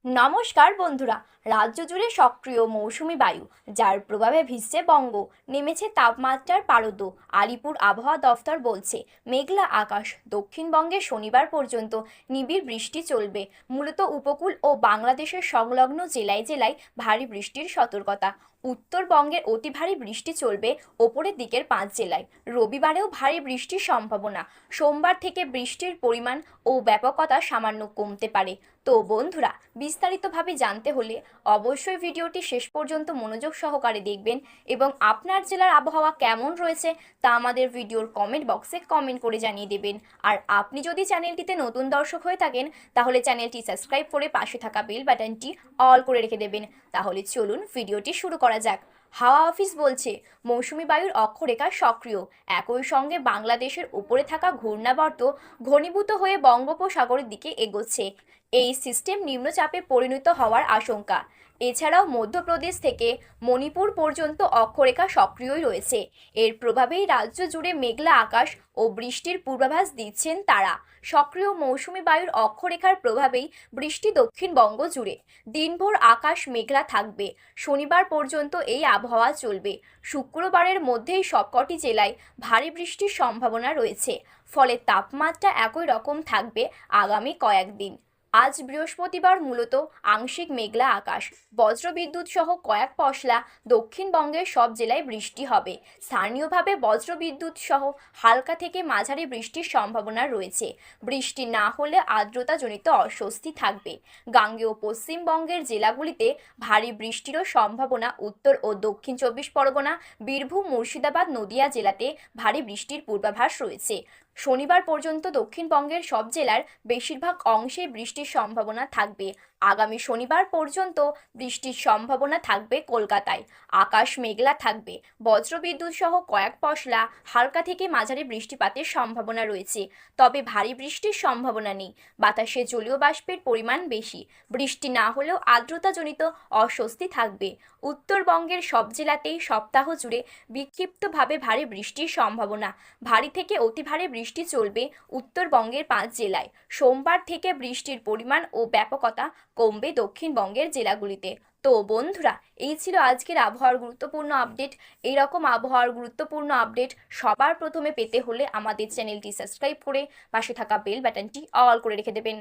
নমস্কার বন্ধুরা। রাজ্য জুড়ে সক্রিয় মৌসুমি বায়ু, যার প্রভাবে ভিজছে বঙ্গ, নেমেছে তাপমাত্রার পারদ। আলিপুর আবহাওয়া দফতর বলছে মেঘলা আকাশ, দক্ষিণবঙ্গে শনিবার পর্যন্ত নিবিড় বৃষ্টি চলবে। মূলত উপকূল ও বাংলাদেশের সংলগ্ন জেলায় জেলায় ভারী বৃষ্টির সতর্কতা। উত্তরবঙ্গের অতি ভারী বৃষ্টি চলবে ওপরের দিকের 5 জেলায়। রবিবারেও ভারী বৃষ্টির সম্ভাবনা। সোমবার থেকে বৃষ্টির পরিমাণ ও ব্যাপকতা সামান্য কমতে পারে। তো বন্ধুরা, বিস্তারিতভাবে জানতে হলে অবশ্যই ভিডিওটি শেষ পর্যন্ত মনোযোগ সহকারে দেখবেন এবং আপনার জেলার আবহাওয়া কেমন রয়েছে তা আমাদের ভিডিওর কমেন্ট বক্সে কমেন্ট করে জানিয়ে দেবেন। আর আপনি যদি চ্যানেলটিতে নতুন দর্শক হয়ে থাকেন তাহলে চ্যানেলটি সাবস্ক্রাইব করে পাশে থাকা বেল বাটনটি অল করে রেখে দেবেন। তাহলে চলুন ভিডিওটি শুরু করা যাক। হাওয়া অফিস বলছে মৌসুমি বায়ুর অক্ষরেখা সক্রিয়, একই সঙ্গে বাংলাদেশের উপরে থাকা ঘূর্ণাবর্ত ঘনীভূত হয়ে বঙ্গোপসাগরের দিকে এগোচ্ছে। এই সিস্টেম নিম্নচাপে পরিণত হওয়ার আশঙ্কা। এছাড়াও মধ্যপ্রদেশ থেকে মণিপুর পর্যন্ত অক্ষরেখা সক্রিয়ই রয়েছে। এর প্রভাবেই রাজ্য জুড়ে মেঘলা আকাশ ও বৃষ্টির পূর্বাভাস দিচ্ছেন তারা। সক্রিয় মৌসুমি বায়ুর অক্ষরেখার প্রভাবেই বৃষ্টি দক্ষিণবঙ্গ জুড়ে। দিনভর আকাশ মেঘলা থাকবে। শনিবার পর্যন্ত এই আবহাওয়া চলবে। শুক্রবারের মধ্যেই সবকটি জেলায় ভারী বৃষ্টির সম্ভাবনা রয়েছে। ফলে তাপমাত্রা একই রকম থাকবে আগামী কয়েকদিন। আজ বৃহস্পতিবার মূলত আংশিক মেঘলা আকাশ, বজ্রবিদ্যুৎ সহ কয়েক পশলা দক্ষিণবঙ্গের সব জেলায় বৃষ্টি হবে। স্থানীয়ভাবে বজ্রবিদ্যুৎ সহ হালকা থেকে মাঝারি বৃষ্টির সম্ভাবনা রয়েছে। বৃষ্টি না হলে আর্দ্রতাজনিত অস্বস্তি থাকবে। গাঙ্গেয় পশ্চিমবঙ্গের জেলাগুলিতে ভারী বৃষ্টিরও সম্ভাবনা। উত্তর ও দক্ষিণ 24 পরগনা, বীরভূম, মুর্শিদাবাদ, নদিয়া জেলাতে ভারী বৃষ্টির পূর্বাভাস রয়েছে। শনিবার পর্যন্ত দক্ষিণবঙ্গের সব জেলার বেশিরভাগ অংশে বৃষ্টির সম্ভাবনা থাকবে। আগামী শনিবার পর্যন্ত বৃষ্টির সম্ভাবনা থাকবে কলকাতায়। আকাশ মেঘলা থাকবে। বজ্রবিদ্যুৎ সহ কয়েক পশলা হালকা থেকে মাঝারি বৃষ্টিপাতের সম্ভাবনা রয়েছে, তবে ভারী বৃষ্টির সম্ভাবনা নেই। বাতাসে জলীয় বাষ্পের পরিমাণ বেশি। বৃষ্টি না হলেও আর্দ্রতাজনিত অস্বস্তি থাকবে। উত্তরবঙ্গের সব জেলাতেই সপ্তাহ জুড়ে বিক্ষিপ্তভাবে ভারী বৃষ্টির সম্ভাবনা। ভারী থেকে অতি ভারী বৃষ্টি চলবে উত্তরবঙ্গের 5 জেলায়। সোমবার থেকে বৃষ্টির পরিমাণ ও ব্যাপকতা কমবে দক্ষিণবঙ্গের জেলাগুলিতে। তো বন্ধুরা, এই ছিল আজকের আবহাওয়ার গুরুত্বপূর্ণ আপডেট। এইরকম আবহাওয়ার গুরুত্বপূর্ণ আপডেট সবার প্রথমে পেতে হলে আমাদের চ্যানেলটি সাবস্ক্রাইব করে পাশে থাকা বেল বাটনটি অল করে রেখে দেবেন।